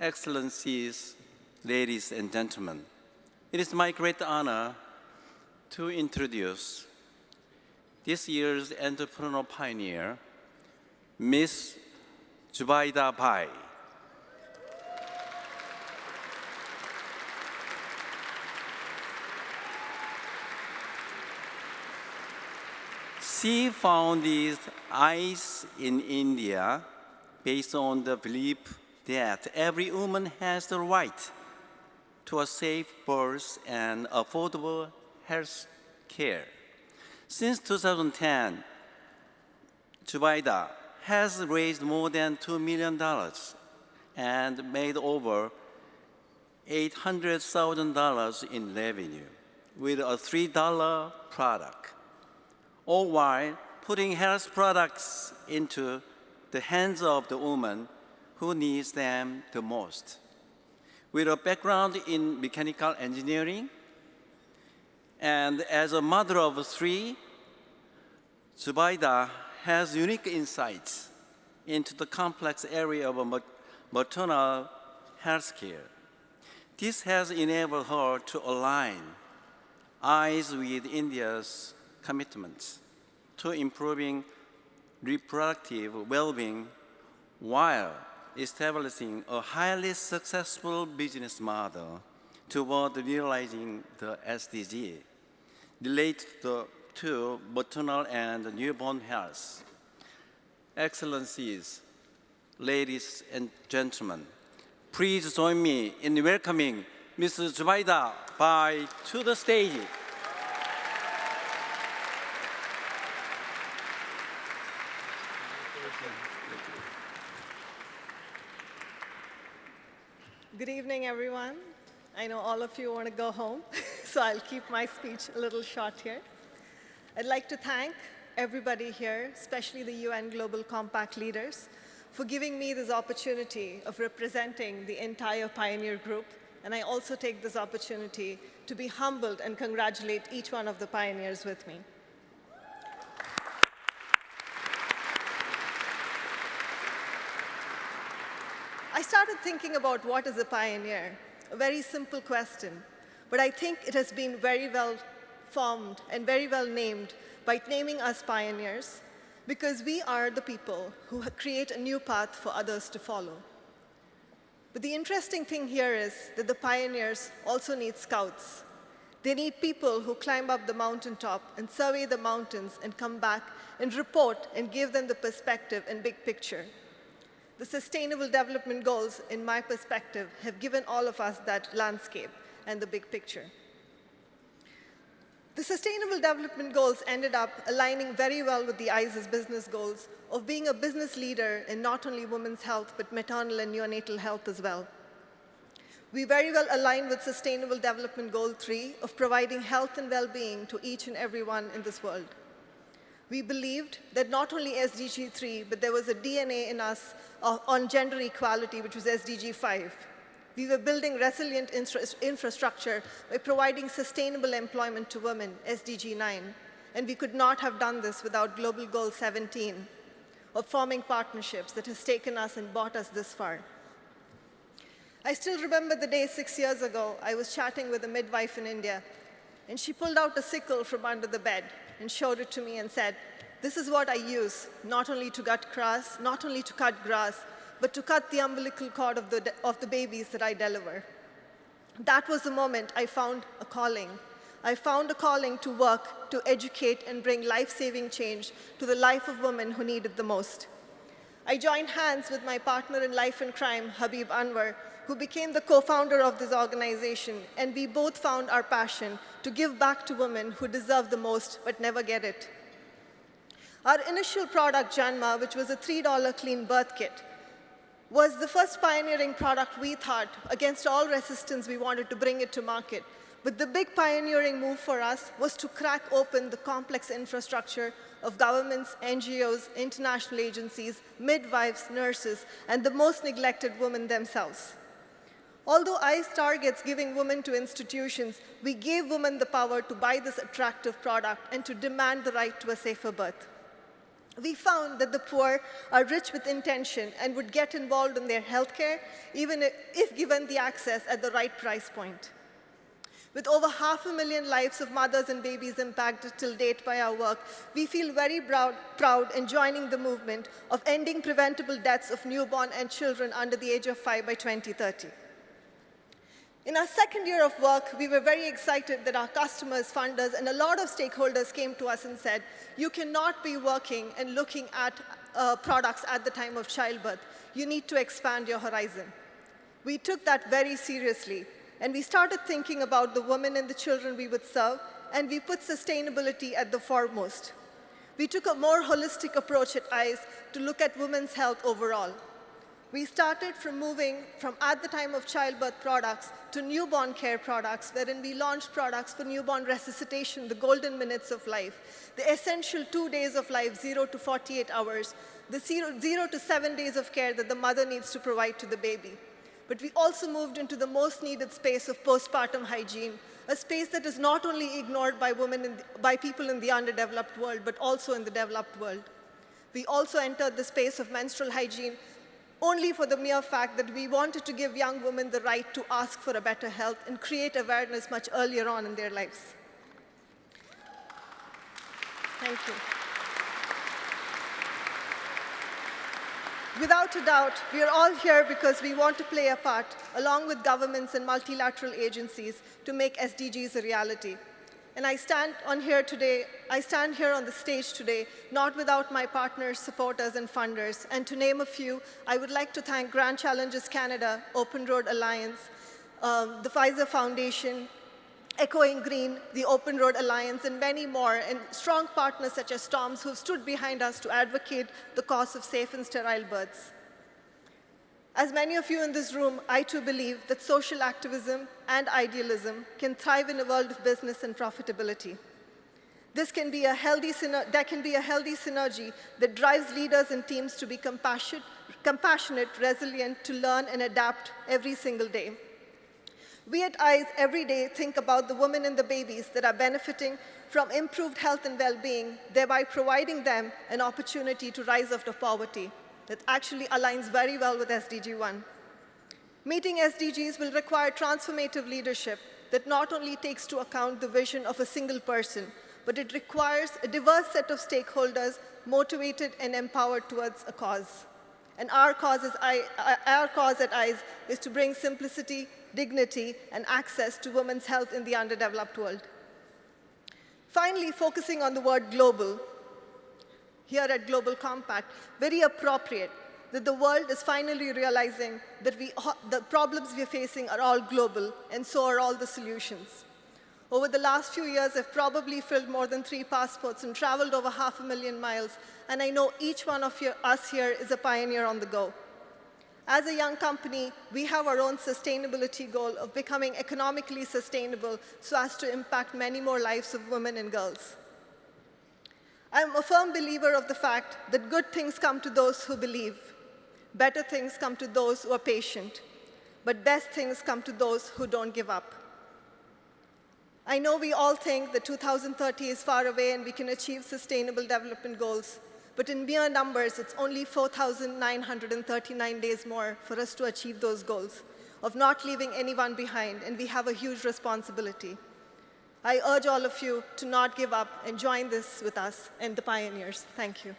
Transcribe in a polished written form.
Excellencies, ladies and gentlemen, it is my great honor to introduce this year's Entrepreneur Pioneer, Miss Zubaida Bai. She founded ICE in India based on the belief that every woman has the right to a safe birth and affordable health care. Since 2010, Zubaida has raised more than $2 million and made over $800,000 in revenue with a $3 product, all while putting health products into the hands of the woman who needs them the most. With a background in mechanical engineering and as a mother of three, Zubaida has unique insights into the complex area of maternal health care. This has enabled her to align eyes with India's commitments to improving reproductive well-being while establishing a highly successful business model toward realizing the SDG related to maternal and newborn health. Excellencies, ladies and gentlemen, please join me in welcoming Ms. Zubaida Bai to the stage. Good evening, everyone. I know all of you want to go home, so I'll keep my speech a little short here. I'd like to thank everybody here, especially the UN Global Compact leaders, for giving me this opportunity of representing the entire Pioneer Group. And I also take this opportunity to be humbled and congratulate each one of the pioneers with me. I started thinking about what is a pioneer, a very simple question, but I think it has been very well formed and very well named by naming us pioneers, because we are the people who create a new path for others to follow. But the interesting thing here is that the pioneers also need scouts. They need people who climb up the mountaintop and survey the mountains and come back and report and give them the perspective and big picture. The Sustainable Development Goals, in my perspective, have given all of us that landscape and the big picture. The Sustainable Development Goals ended up aligning very well with the ICE's business goals of being a business leader in not only women's health, but maternal and neonatal health as well. We very well align with Sustainable Development Goal 3 of providing health and well-being to each and every one in this world. We believed that not only SDG 3, but there was a DNA in us on gender equality, which was SDG 5. We were building resilient infrastructure by providing sustainable employment to women, SDG 9. And we could not have done this without Global Goal 17, of forming partnerships that has taken us and brought us this far. I still remember the day 6 years ago, I was chatting with a midwife in India, and she pulled out a sickle from under the bed and showed it to me and said, "This is what I use, not only to cut grass, but to cut the umbilical cord of the babies that I deliver." That was the moment I found a calling. I found a calling to work, to educate, and bring life-saving change to the life of women who need it the most. I joined hands with my partner in life and crime, Habib Anwar, who became the co-founder of this organization, and we both found our passion to give back to women who deserve the most but never get it. Our initial product, Janma, which was a $3 clean birth kit, was the first pioneering product we thought, against all resistance, we wanted to bring it to market. But the big pioneering move for us was to crack open the complex infrastructure of governments, NGOs, international agencies, midwives, nurses, and the most neglected women themselves. Although ICE targets giving women to institutions, we gave women the power to buy this attractive product and to demand the right to a safer birth. We found that the poor are rich with intention and would get involved in their healthcare even if given the access at the right price point. With over 500,000 lives of mothers and babies impacted till date by our work, we feel very proud in joining the movement of ending preventable deaths of newborn and children under the age of 5 by 2030. In our second year of work, we were very excited that our customers, funders, and a lot of stakeholders came to us and said, you cannot be working and looking at products at the time of childbirth. You need to expand your horizon. We took that very seriously, and we started thinking about the women and the children we would serve, and we put sustainability at the foremost. We took a more holistic approach at ICE to look at women's health overall. We started from moving from at the time of childbirth products to newborn care products, wherein we launched products for newborn resuscitation, the golden minutes of life, the essential 2 days of life, 0 to 48 hours, the 0 to 7 days of care that the mother needs to provide to the baby. But we also moved into the most needed space of postpartum hygiene, a space that is not only ignored by by people in the underdeveloped world, but also in the developed world. We also entered the space of menstrual hygiene only for the mere fact that we wanted to give young women the right to ask for a better health and create awareness much earlier on in their lives. Thank you. Without a doubt, we are all here because we want to play a part, along with governments and multilateral agencies, to make SDGs a reality. And I stand here on the stage today, not without my partners, supporters, and funders. And to name a few, I would like to thank Grand Challenges Canada, Open Road Alliance, the Pfizer Foundation, Echoing Green, the Open Road Alliance, and many more, and strong partners such as Storms who have stood behind us to advocate the cause of safe and sterile births. As many of you in this room, I too believe that social activism and idealism can thrive in a world of business and profitability. There can be a healthy synergy that drives leaders and teams to be compassionate, resilient, to learn and adapt every single day. We at ICE every day think about the women and the babies that are benefiting from improved health and well-being, thereby providing them an opportunity to rise out of poverty. That actually aligns very well with SDG 1. Meeting SDGs will require transformative leadership that not only takes into account the vision of a single person, but it requires a diverse set of stakeholders motivated and empowered towards a cause. And our cause at ICE is to bring simplicity, dignity, and access to women's health in the underdeveloped world. Finally, focusing on the word global, here at Global Compact, very appropriate that the world is finally realizing that the problems we are facing are all global, and so are all the solutions. Over the last few years, I've probably filled more than 3 passports and traveled over 500,000 miles, and I know each one of us here is a pioneer on the go. As a young company, we have our own sustainability goal of becoming economically sustainable so as to impact many more lives of women and girls. I'm a firm believer of the fact that good things come to those who believe, better things come to those who are patient, but best things come to those who don't give up. I know we all think that 2030 is far away and we can achieve sustainable development goals, but in mere numbers, it's only 4,939 days more for us to achieve those goals of not leaving anyone behind, and we have a huge responsibility. I urge all of you to not give up and join this with us and the pioneers. Thank you.